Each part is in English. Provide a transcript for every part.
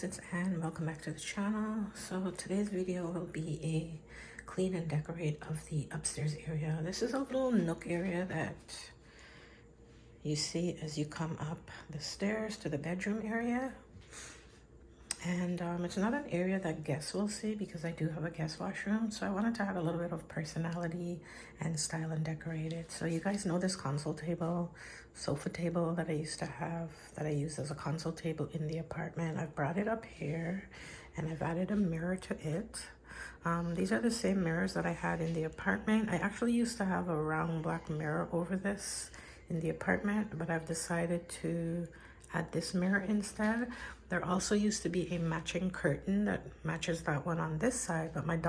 it's Anne. Welcome back to the channel. So today's video will be a clean and decorate of the upstairs area. This is a little nook area that you see as you come up the stairs to the bedroom area. And it's not an area that guests will see because I do have a guest washroom. So I wanted to add a little bit of personality and style and decorate it. So you guys know this console table, sofa table that I used to have, that I used as a console table in the apartment. I've brought it up here and I've added a mirror to it. These are the same mirrors that I had in the apartment. I actually used to have a round black mirror over this in the apartment, but I've decided to add this mirror instead. There also used to be a matching curtain that matches that one on this side, but my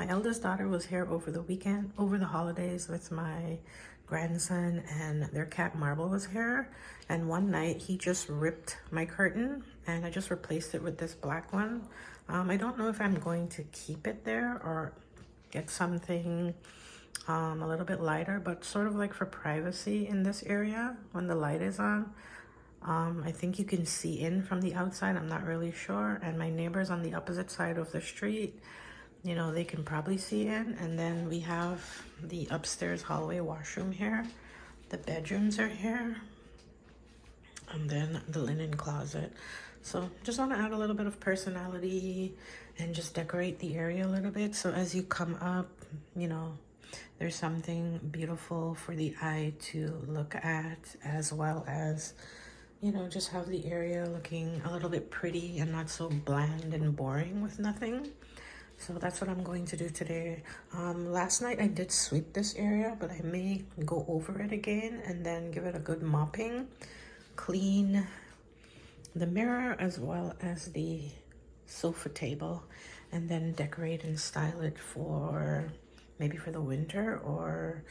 eldest daughter was here over the weekend, over the holidays with my grandson, and their cat Marble was here. And one night he just ripped my curtain and I just replaced it with this black one. I don't know if I'm going to keep it there or get something a little bit lighter, but sort of like for privacy in this area when the light is on. I think you can see in from the outside. I'm not really sure. And my neighbors on the opposite side of the street, you know, they can probably see in. And then we have the upstairs hallway washroom here. The bedrooms are here. And then the linen closet. So just want to add a little bit of personality and just decorate the area a little bit. So as you come up, you know, there's something beautiful for the eye to look at, as well as, you know, just have the area looking a little bit pretty and not so bland and boring with nothing. So that's what I'm going to do today. Last night I did sweep this area, but I may go over it again and then give it a good mopping, clean the mirror as well as the sofa table, and then decorate and style it for maybe for the winter or,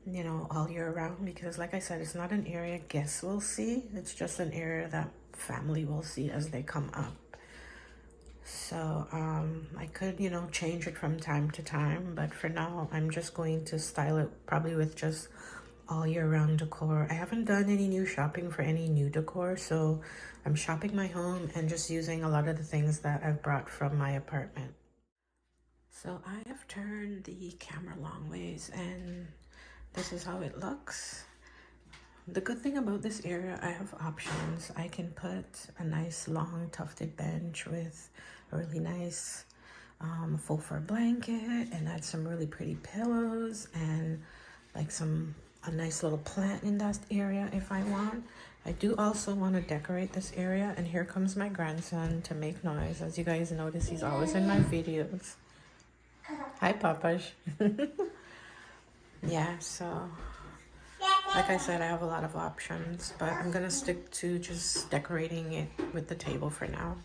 you know, all year round, because like I said, it's not an area guests will see. It's just an area that family will see as they come up. So I could, you know, change it from time to time, but for now I'm just going to style it probably with just all year round decor. I haven't done any new shopping for any new decor, so I'm shopping my home and just using a lot of the things that I've brought from my apartment. So I have turned the camera long ways and this is how it looks. The good thing about this area, I have options. I can put a nice long tufted bench with a really nice faux fur blanket and add some really pretty pillows and like a nice little plant in that area if I want. I do also want to decorate this area, and here comes my grandson to make noise. As you guys notice, he's always in my videos. Hi, Papash. Yeah, so like I said, I have a lot of options, but I'm gonna stick to just decorating it with the table for now.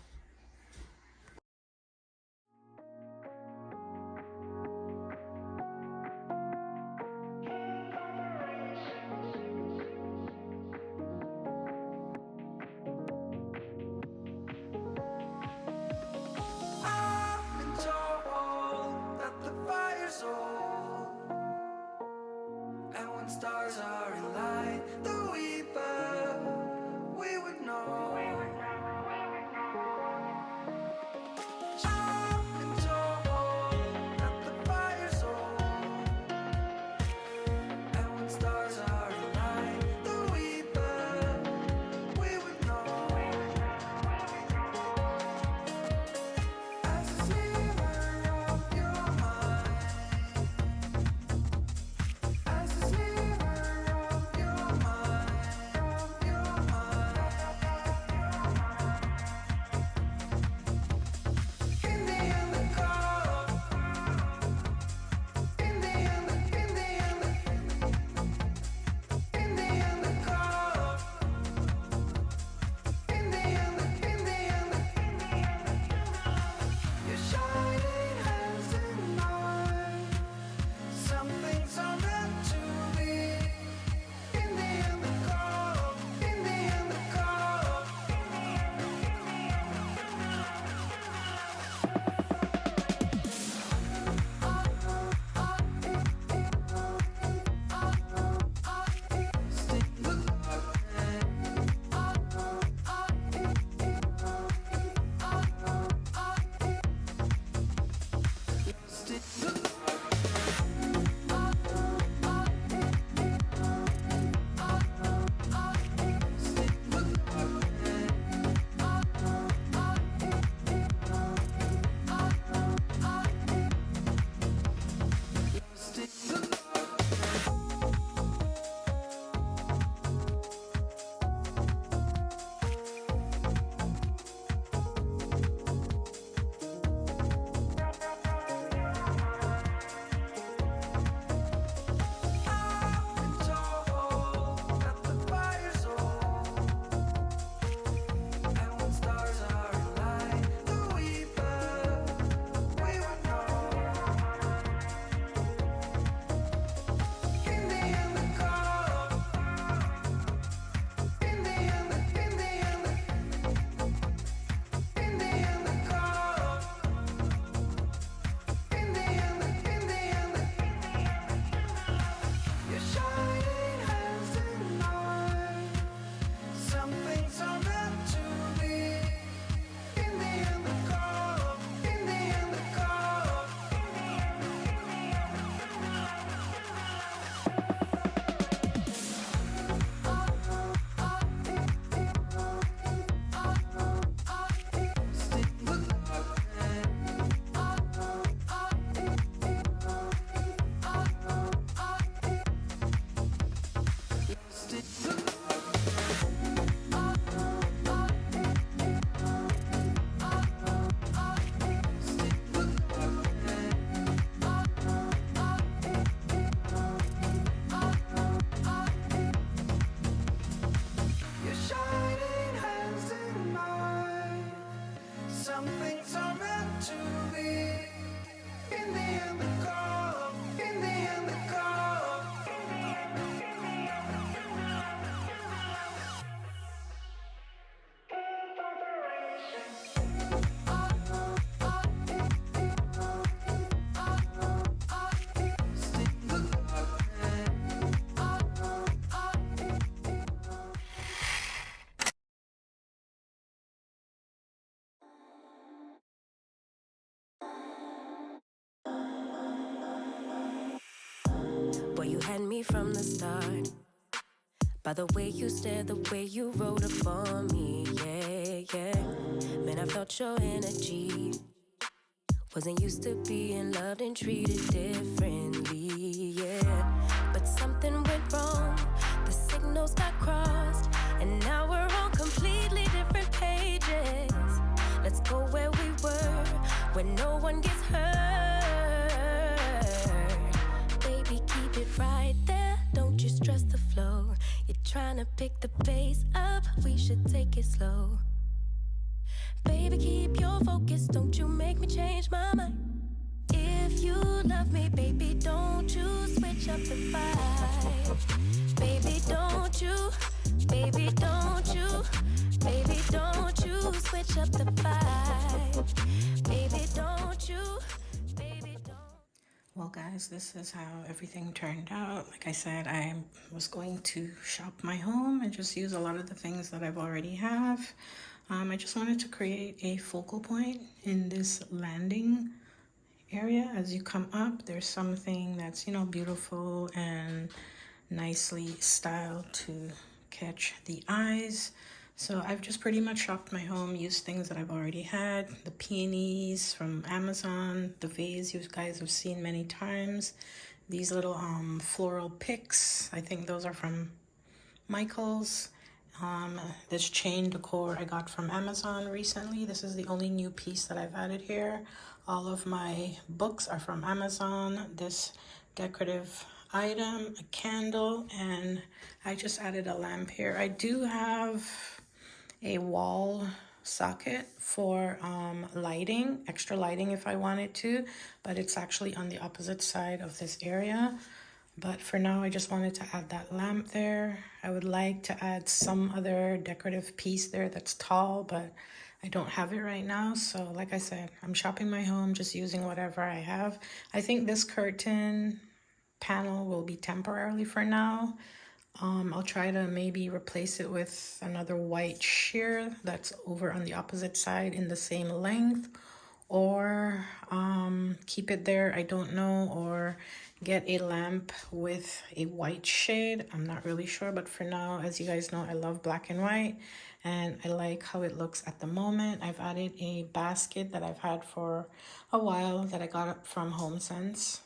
Stars are in light that we burn, we would know. had me from the start. By the way you stared, the way you wrote up on me, yeah, yeah. Man, I felt your energy. Wasn't used to being loved and treated differently, yeah. But something went wrong, the signals got crossed, and now we're on completely different pages. Let's go where we were, where no one gets hurt. Baby, keep it right there, don't you stress the flow. You're trying to pick the pace up, we should take it slow. Baby, keep your focus, don't you make me change my mind. If you love me, baby, don't you switch up the vibe. Baby, don't you, baby, don't you, baby, don't you switch up the vibe. Baby, don't you, baby, don't. Well, guys, this is how everything turned out. Like I said, I was going to shop my home and just use a lot of the things that I've already have. I just wanted to create a focal point in this landing area. As you come up, there's something that's, you know, beautiful and nicely styled to catch the eyes. So I've just pretty much shopped my home, used things that I've already had. The peonies from Amazon, the vase you guys have seen many times. These little floral picks, I think those are from Michaels. This chain decor I got from Amazon recently. This is the only new piece that I've added here. All of my books are from Amazon. This decorative item, a candle, and I just added a lamp here. I do have a wall socket for lighting, extra lighting if I wanted to, but it's actually on the opposite side of this area. But for now, I just wanted to add that lamp there. I would like to add some other decorative piece there that's tall, but I don't have it right now. So like I said, I'm shopping my home, just using whatever I have. I think this curtain panel will be temporarily for now. I'll try to maybe replace it with another white sheer that's over on the opposite side in the same length, or keep it there, I don't know, or get a lamp with a white shade. I'm not really sure, but for now, as you guys know, I love black and white and I like how it looks at the moment. I've added a basket that I've had for a while that I got up from HomeSense.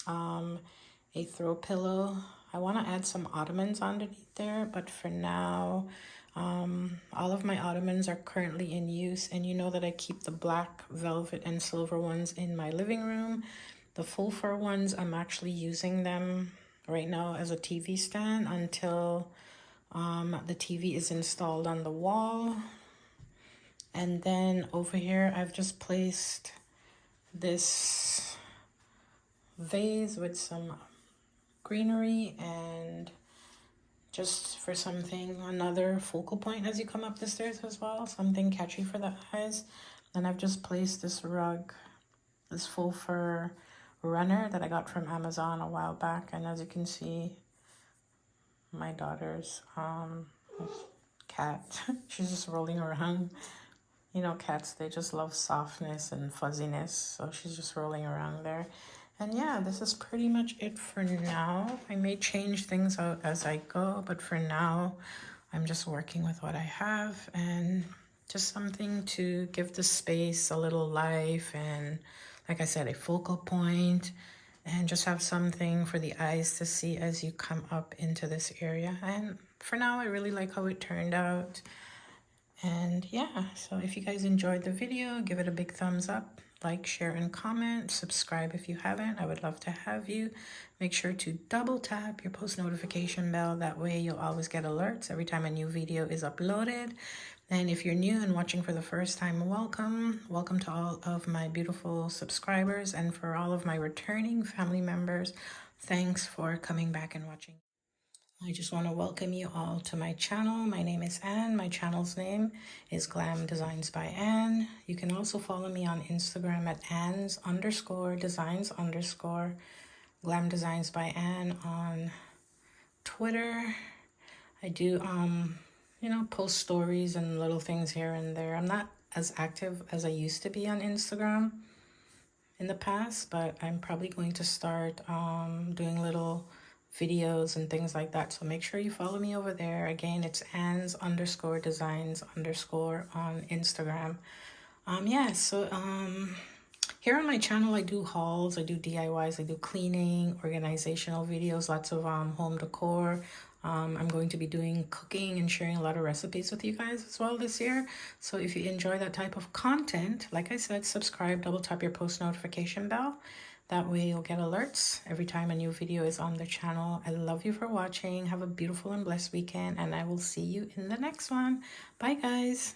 A throw pillow. I want to add some ottomans underneath there, but for now, all of my ottomans are currently in use, and you know that I keep the black velvet and silver ones in my living room. The full fur ones, I'm actually using them right now as a TV stand until the TV is installed on the wall. And then over here, I've just placed this vase with some greenery and just for something, another focal point as you come up the stairs as well, something catchy for the eyes. And I've just placed this rug, this faux fur runner that I got from Amazon a while back. And as you can see, my daughter's cat, she's just rolling around. You know, cats, they just love softness and fuzziness, so she's just rolling around there. And yeah, this is pretty much it for now. I may change things out as I go, but for now, I'm just working with what I have and just something to give the space a little life and, like I said, a focal point, and just have something for the eyes to see as you come up into this area. And for now, I really like how it turned out. And yeah, so if you guys enjoyed the video, give it a big thumbs up. Like, share, and comment. Subscribe if you haven't. I would love to have you. Make sure to double tap your post notification bell. That way you'll always get alerts every time a new video is uploaded. And if you're new and watching for the first time, welcome. Welcome to all of my beautiful subscribers. And for all of my returning family members, thanks for coming back and watching. I just want to welcome you all to my channel. My name is Anne. My channel's name is Glam Designs by Anne. You can also follow me on Instagram at Anne's_designs_. Glam Designs by Anne on Twitter. I do, you know, post stories and little things here and there. I'm not as active as I used to be on Instagram in the past, but I'm probably going to start doing little videos and things like that. So make sure you follow me over there. Again, it's Anns_designs_ on Instagram. Here on my channel, I do hauls, I do DIYs, I do cleaning, organizational videos, lots of home decor. I'm going to be doing cooking and sharing a lot of recipes with you guys as well this year. So if you enjoy that type of content, like I said, subscribe, double tap your post notification bell. That way you'll get alerts every time a new video is on the channel. I love you for watching. Have a beautiful and blessed weekend, and I will see you in the next one. Bye, guys.